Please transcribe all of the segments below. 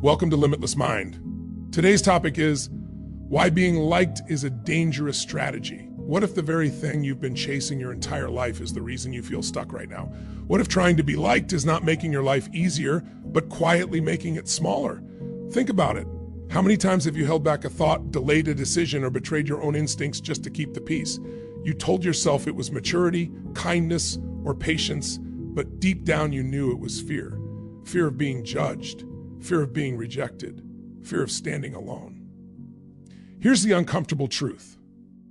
Welcome to Limitless Mind. Today's topic is why being liked is a dangerous strategy. What if the very thing you've been chasing your entire life is the reason you feel stuck right now? What if trying to be liked is not making your life easier, but quietly making it smaller? Think about it. How many times have you held back a thought, delayed a decision, or betrayed your own instincts just to keep the peace? You told yourself it was maturity, kindness, or patience, but deep down you knew it was fear. Fear of being judged, fear of being rejected, fear of standing alone. Here's the uncomfortable truth.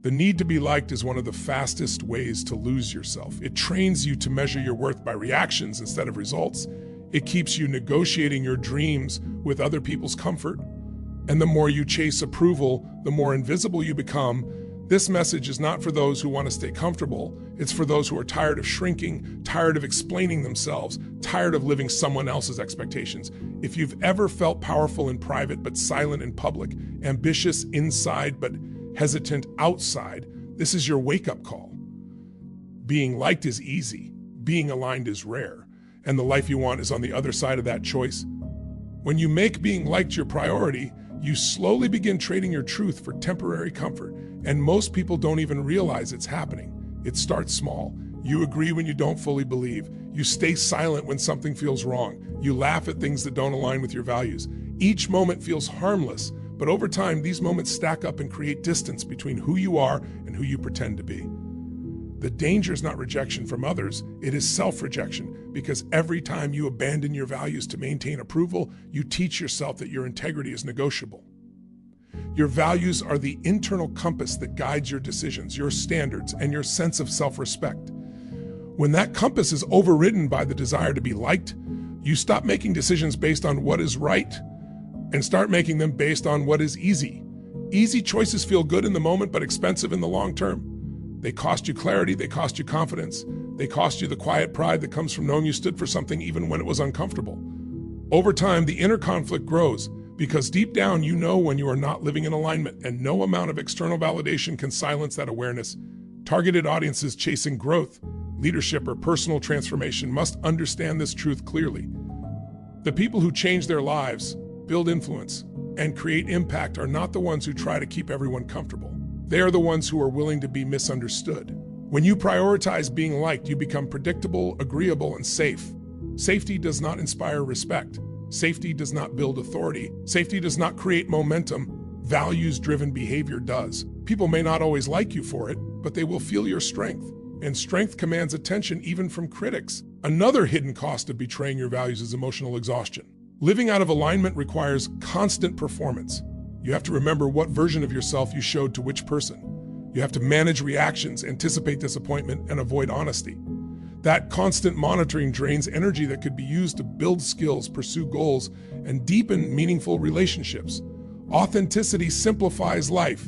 The need to be liked is one of the fastest ways to lose yourself. It trains you to measure your worth by reactions instead of results. It keeps you negotiating your dreams with other people's comfort. And the more you chase approval, the more invisible you become. This message is not for those who want to stay comfortable. It's for those who are tired of shrinking, tired of explaining themselves, tired of living someone else's expectations. If you've ever felt powerful in private but silent in public, ambitious inside but hesitant outside, this is your wake-up call. Being liked is easy. Being aligned is rare. And the life you want is on the other side of that choice. When you make being liked your priority, you slowly begin trading your truth for temporary comfort. And most people don't even realize it's happening. It starts small. You agree when you don't fully believe. You stay silent when something feels wrong. You laugh at things that don't align with your values. Each moment feels harmless, but over time, these moments stack up and create distance between who you are and who you pretend to be. The danger is not rejection from others, it is self-rejection, because every time you abandon your values to maintain approval, you teach yourself that your integrity is negotiable. Your values are the internal compass that guides your decisions, your standards, and your sense of self-respect. When that compass is overridden by the desire to be liked, you stop making decisions based on what is right and start making them based on what is easy. Easy choices feel good in the moment, but expensive in the long term. They cost you clarity, they cost you confidence, they cost you the quiet pride that comes from knowing you stood for something even when it was uncomfortable. Over time, the inner conflict grows because deep down you know when you are not living in alignment, and no amount of external validation can silence that awareness. Targeted audiences chasing growth, leadership, or personal transformation must understand this truth clearly. The people who change their lives, build influence, and create impact are not the ones who try to keep everyone comfortable. They are the ones who are willing to be misunderstood. When you prioritize being liked, you become predictable, agreeable, and safe. Safety does not inspire respect. Safety does not build authority. Safety does not create momentum. Values-driven behavior does. People may not always like you for it, but they will feel your strength. And strength commands attention even from critics. Another hidden cost of betraying your values is emotional exhaustion. Living out of alignment requires constant performance. You have to remember what version of yourself you showed to which person. You have to manage reactions, anticipate disappointment, and avoid honesty. That constant monitoring drains energy that could be used to build skills, pursue goals, and deepen meaningful relationships. Authenticity simplifies life.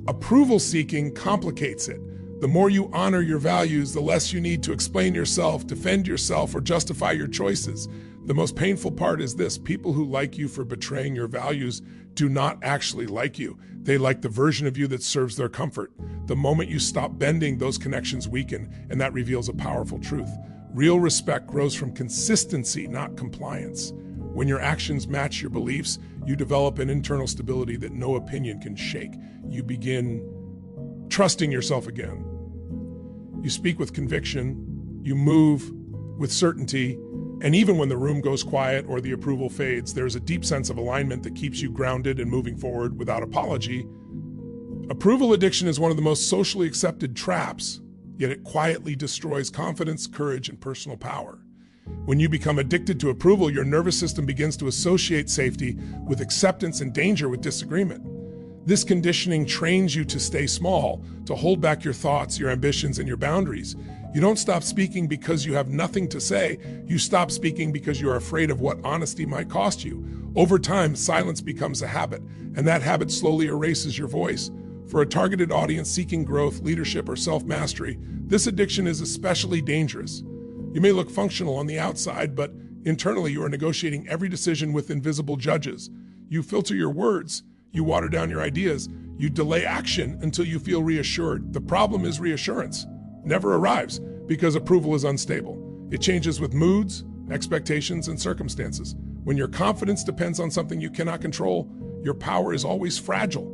Approval seeking complicates it. The more you honor your values, the less you need to explain yourself, defend yourself, or justify your choices. The most painful part is this: people who like you for betraying your values do not actually like you. They like the version of you that serves their comfort. The moment you stop bending, those connections weaken, and that reveals a powerful truth. Real respect grows from consistency, not compliance. When your actions match your beliefs, you develop an internal stability that no opinion can shake. You begin trusting yourself again. You speak with conviction, you move with certainty, and even when the room goes quiet or the approval fades, there's a deep sense of alignment that keeps you grounded and moving forward without apology. Approval addiction is one of the most socially accepted traps, yet it quietly destroys confidence, courage, and personal power. When you become addicted to approval, your nervous system begins to associate safety with acceptance and danger with disagreement. This conditioning trains you to stay small, to hold back your thoughts, your ambitions, and your boundaries. You don't stop speaking because you have nothing to say. You stop speaking because you are afraid of what honesty might cost you. Over time, silence becomes a habit, and that habit slowly erases your voice. For a targeted audience seeking growth, leadership, or self-mastery, this addiction is especially dangerous. You may look functional on the outside, but internally you are negotiating every decision with invisible judges. You filter your words, you water down your ideas, you delay action until you feel reassured. The problem is reassurance never arrives because approval is unstable. It changes with moods, expectations, and circumstances. When your confidence depends on something you cannot control, your power is always fragile.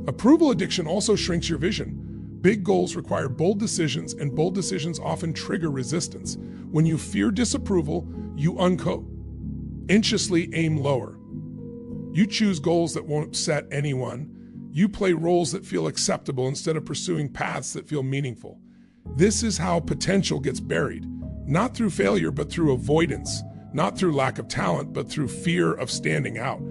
Approval addiction also shrinks your vision. Big goals require bold decisions, and bold decisions often trigger resistance. When you fear disapproval, you unconsciously aim lower. You choose goals that won't upset anyone. You play roles that feel acceptable instead of pursuing paths that feel meaningful. This is how potential gets buried, not through failure, but through avoidance, not through lack of talent, but through fear of standing out.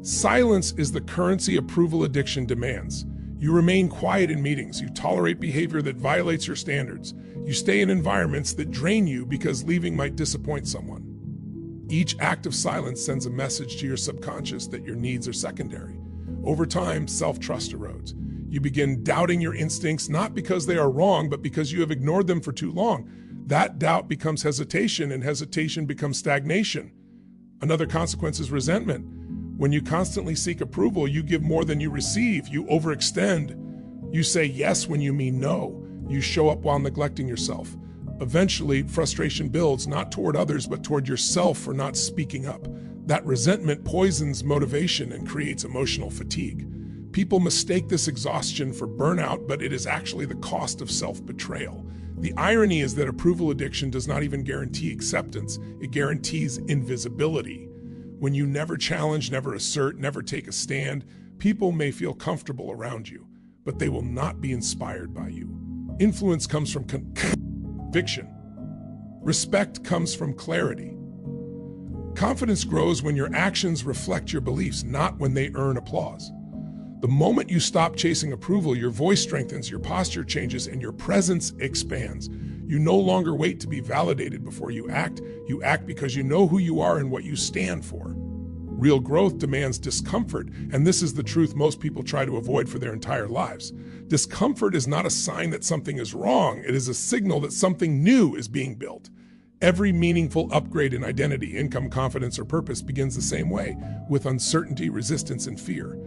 Silence is the currency approval addiction demands. You remain quiet in meetings. You tolerate behavior that violates your standards. You stay in environments that drain you because leaving might disappoint someone. Each act of silence sends a message to your subconscious that your needs are secondary. Over time, self-trust erodes. You begin doubting your instincts, not because they are wrong, but because you have ignored them for too long. That doubt becomes hesitation, and hesitation becomes stagnation. Another consequence is resentment. When you constantly seek approval, you give more than you receive. You overextend. You say yes when you mean no. You show up while neglecting yourself. Eventually, frustration builds, not toward others, but toward yourself for not speaking up. That resentment poisons motivation and creates emotional fatigue. People mistake this exhaustion for burnout, but it is actually the cost of self-betrayal. The irony is that approval addiction does not even guarantee acceptance. It guarantees invisibility. When you never challenge, never assert, never take a stand, people may feel comfortable around you, but they will not be inspired by you. Influence comes from conviction. Respect comes from clarity. Confidence grows when your actions reflect your beliefs, not when they earn applause. The moment you stop chasing approval, your voice strengthens, your posture changes, and your presence expands. You no longer wait to be validated before you act. You act because you know who you are and what you stand for. Real growth demands discomfort, and this is the truth most people try to avoid for their entire lives. Discomfort is not a sign that something is wrong. It is a signal that something new is being built. Every meaningful upgrade in identity, income, confidence, or purpose begins the same way, with uncertainty, resistance, and fear.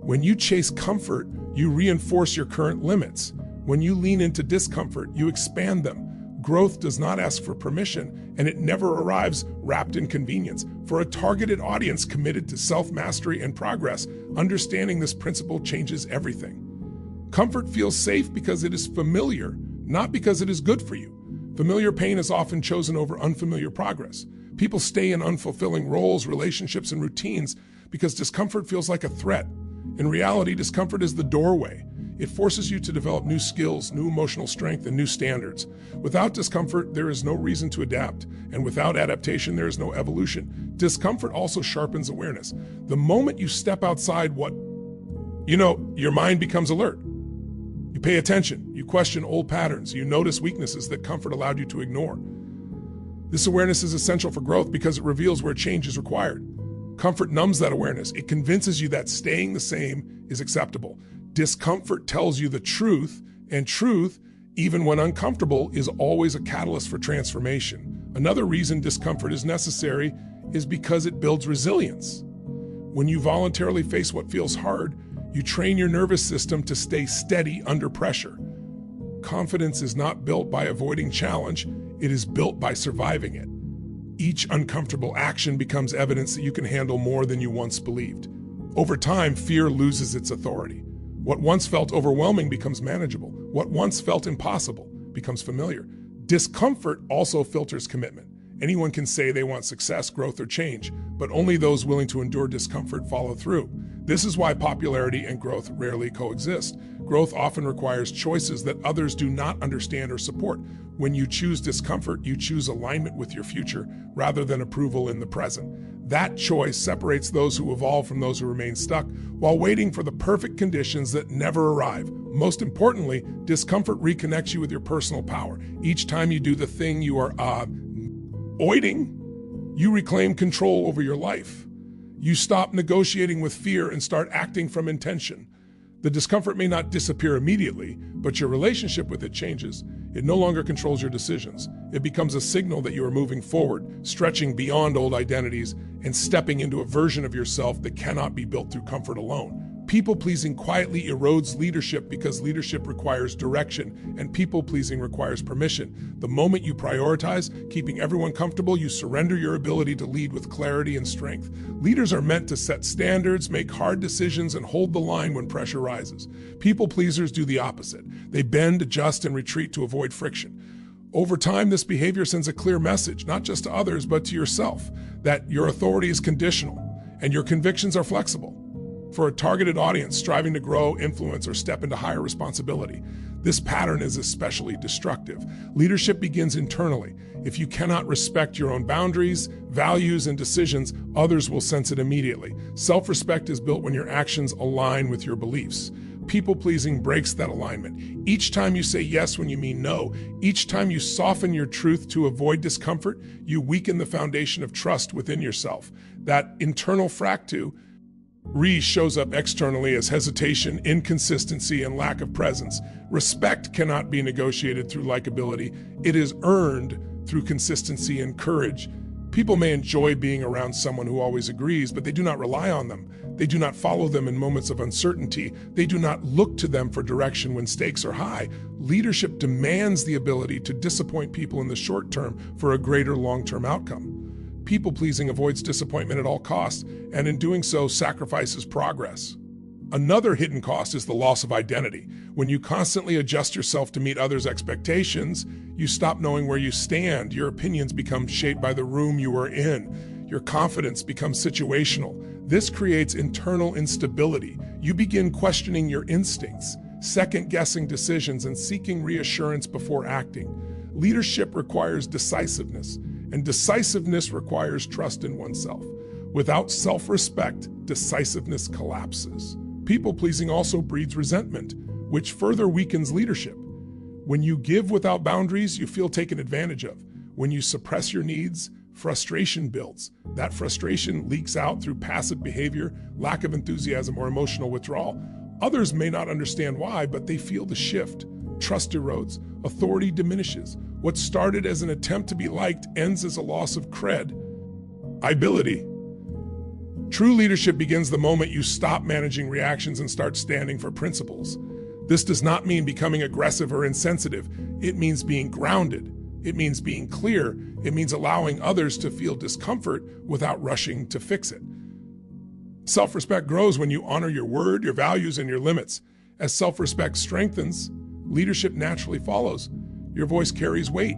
When you chase comfort, you reinforce your current limits. When you lean into discomfort, you expand them. Growth does not ask for permission, and it never arrives wrapped in convenience. For a targeted audience committed to self-mastery and progress, understanding this principle changes everything. Comfort feels safe because it is familiar, not because it is good for you. Familiar pain is often chosen over unfamiliar progress. People stay in unfulfilling roles, relationships, and routines because discomfort feels like a threat. In reality, discomfort is the doorway. It forces you to develop new skills, new emotional strength, and new standards. Without discomfort, there is no reason to adapt, and without adaptation, there is no evolution. Discomfort also sharpens awareness. The moment you step outside your mind becomes alert. You pay attention, you question old patterns, you notice weaknesses that comfort allowed you to ignore. This awareness is essential for growth because it reveals where change is required. Comfort numbs that awareness. It convinces you that staying the same is acceptable. Discomfort tells you the truth, and truth, even when uncomfortable, is always a catalyst for transformation. Another reason discomfort is necessary is because it builds resilience. When you voluntarily face what feels hard, you train your nervous system to stay steady under pressure. Confidence is not built by avoiding challenge, it is built by surviving it. Each uncomfortable action becomes evidence that you can handle more than you once believed. Over time, fear loses its authority. What once felt overwhelming becomes manageable. What once felt impossible becomes familiar. Discomfort also filters commitment. Anyone can say they want success, growth, or change, but only those willing to endure discomfort follow through. This is why popularity and growth rarely coexist. Growth often requires choices that others do not understand or support. When you choose discomfort, you choose alignment with your future rather than approval in the present. That choice separates those who evolve from those who remain stuck while waiting for the perfect conditions that never arrive. Most importantly, discomfort reconnects you with your personal power. Each time you do the thing you are avoiding, you reclaim control over your life. You stop negotiating with fear and start acting from intention. The discomfort may not disappear immediately, but your relationship with it changes. It no longer controls your decisions. It becomes a signal that you are moving forward, stretching beyond old identities, and stepping into a version of yourself that cannot be built through comfort alone. People-pleasing quietly erodes leadership because leadership requires direction and people-pleasing requires permission. The moment you prioritize keeping everyone comfortable, you surrender your ability to lead with clarity and strength. Leaders are meant to set standards, make hard decisions, and hold the line when pressure rises. People-pleasers do the opposite. They bend, adjust, and retreat to avoid friction. Over time, this behavior sends a clear message, not just to others, but to yourself, that your authority is conditional and your convictions are flexible. For a targeted audience striving to grow, influence, or step into higher responsibility, this pattern is especially destructive. Leadership begins internally. If you cannot respect your own boundaries, values, and decisions, others will sense it immediately. Self-respect is built when your actions align with your beliefs. People-pleasing breaks that alignment. Each time you say yes when you mean no, each time you soften your truth to avoid discomfort, you weaken the foundation of trust within yourself. That internal fracture shows up externally as hesitation, inconsistency, and lack of presence. Respect cannot be negotiated through likability. It is earned through consistency and courage. People may enjoy being around someone who always agrees, but they do not rely on them. They do not follow them in moments of uncertainty. They do not look to them for direction when stakes are high. Leadership demands the ability to disappoint people in the short term for a greater long-term outcome. People-pleasing avoids disappointment at all costs, and in doing so, sacrifices progress. Another hidden cost is the loss of identity. When you constantly adjust yourself to meet others' expectations, you stop knowing where you stand. Your opinions become shaped by the room you are in. Your confidence becomes situational. This creates internal instability. You begin questioning your instincts, second-guessing decisions, and seeking reassurance before acting. Leadership requires decisiveness, and decisiveness requires trust in oneself. Without self-respect, decisiveness collapses. People-pleasing also breeds resentment, which further weakens leadership. When you give without boundaries, you feel taken advantage of. When you suppress your needs, frustration builds. That frustration leaks out through passive behavior, lack of enthusiasm, or emotional withdrawal. Others may not understand why, but they feel the shift. Trust erodes, authority diminishes. What started as an attempt to be liked ends as a loss of credibility. True leadership begins the moment you stop managing reactions and start standing for principles. This does not mean becoming aggressive or insensitive. It means being grounded. It means being clear. It means allowing others to feel discomfort without rushing to fix it. Self-respect grows when you honor your word, your values, and your limits. As self-respect strengthens, leadership naturally follows. Your voice carries weight.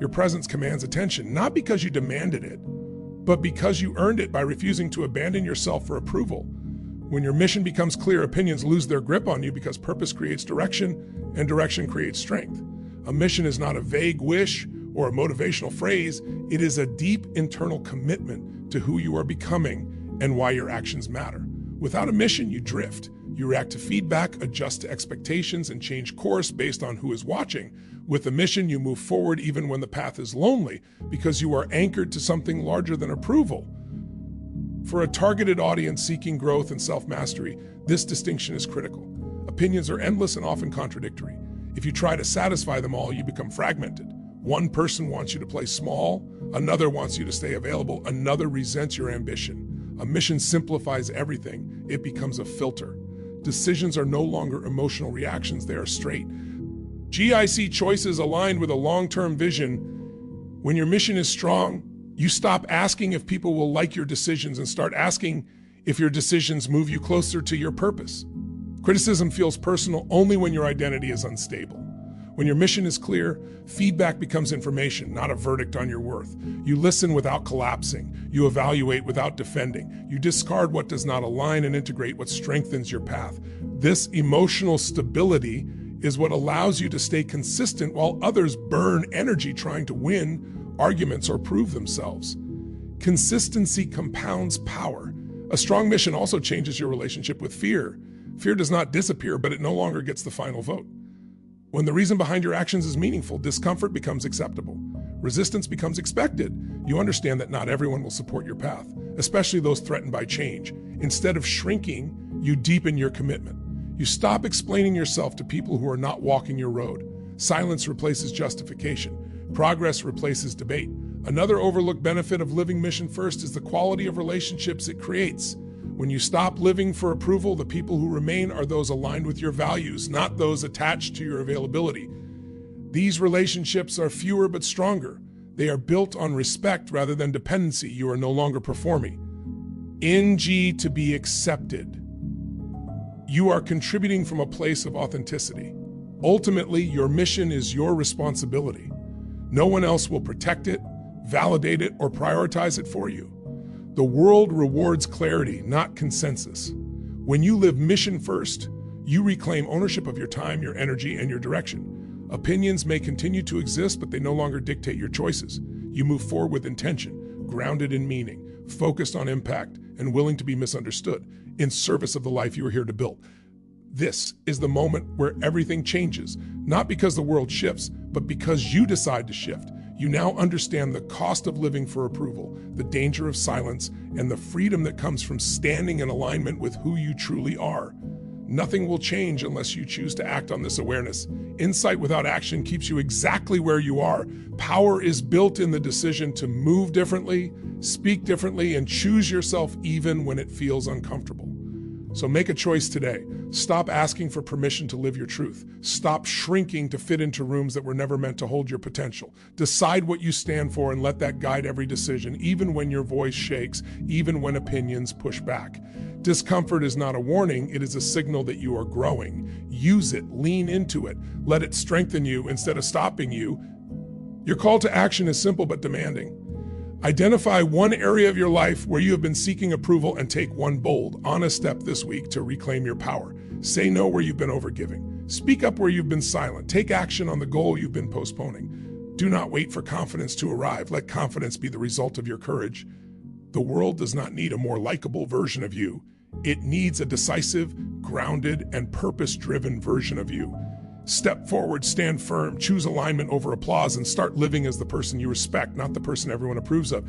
Your presence commands attention, not because you demanded it, but because you earned it by refusing to abandon yourself for approval. When your mission becomes clear, opinions lose their grip on you because purpose creates direction, and direction creates strength. A mission is not a vague wish or a motivational phrase. It is a deep internal commitment to who you are becoming and why your actions matter. Without a mission, you drift. You react to feedback, adjust to expectations, and change course based on who is watching. With a mission, you move forward even when the path is lonely because you are anchored to something larger than approval. For a targeted audience seeking growth and self-mastery, this distinction is critical. Opinions are endless and often contradictory. If you try to satisfy them all, you become fragmented. One person wants you to play small, another wants you to stay available, another resents your ambition. A mission simplifies everything. It becomes a filter. Decisions are no longer emotional reactions, they are straight. GIC choices aligned with a long-term vision. When your mission is strong, you stop asking if people will like your decisions and start asking if your decisions move you closer to your purpose. Criticism feels personal only when your identity is unstable. When your mission is clear, feedback becomes information, not a verdict on your worth. You listen without collapsing. You evaluate without defending. You discard what does not align and integrate what strengthens your path. This emotional stability is what allows you to stay consistent while others burn energy trying to win arguments or prove themselves. Consistency compounds power. A strong mission also changes your relationship with fear. Fear does not disappear, but it no longer gets the final vote. When the reason behind your actions is meaningful, discomfort becomes acceptable. Resistance becomes expected. You understand that not everyone will support your path, especially those threatened by change. Instead of shrinking, you deepen your commitment. You stop explaining yourself to people who are not walking your road. Silence replaces justification. Progress replaces debate. Another overlooked benefit of living mission first is the quality of relationships it creates. When you stop living for approval, the people who remain are those aligned with your values, not those attached to your availability. These relationships are fewer but stronger. They are built on respect rather than dependency. You are no longer performing. NG, to be accepted. You are contributing from a place of authenticity. Ultimately, your mission is your responsibility. No one else will protect it, validate it, or prioritize it for you. The world rewards clarity, not consensus. When you live mission first, you reclaim ownership of your time, your energy, and your direction. Opinions may continue to exist, but they no longer dictate your choices. You move forward with intention, grounded in meaning, focused on impact, and willing to be misunderstood, in service of the life you are here to build. This is the moment where everything changes, not because the world shifts, but because you decide to shift. You now understand the cost of living for approval, the danger of silence, and the freedom that comes from standing in alignment with who you truly are. Nothing will change unless you choose to act on this awareness. Insight without action keeps you exactly where you are. Power is built in the decision to move differently, speak differently, and choose yourself even when it feels uncomfortable. So make a choice today. Stop asking for permission to live your truth. Stop shrinking to fit into rooms that were never meant to hold your potential. Decide what you stand for and let that guide every decision, even when your voice shakes, even when opinions push back. Discomfort is not a warning, it is a signal that you are growing. Use it, lean into it, let it strengthen you instead of stopping you. Your call to action is simple but demanding. Identify one area of your life where you have been seeking approval and take one bold, honest step this week to reclaim your power. Say no where you've been overgiving. Speak up where you've been silent. Take action on the goal you've been postponing. Do not wait for confidence to arrive. Let confidence be the result of your courage. The world does not need a more likable version of you. It needs a decisive, grounded, and purpose-driven version of you. Step forward, stand firm, choose alignment over applause, and start living as the person you respect, not the person everyone approves of.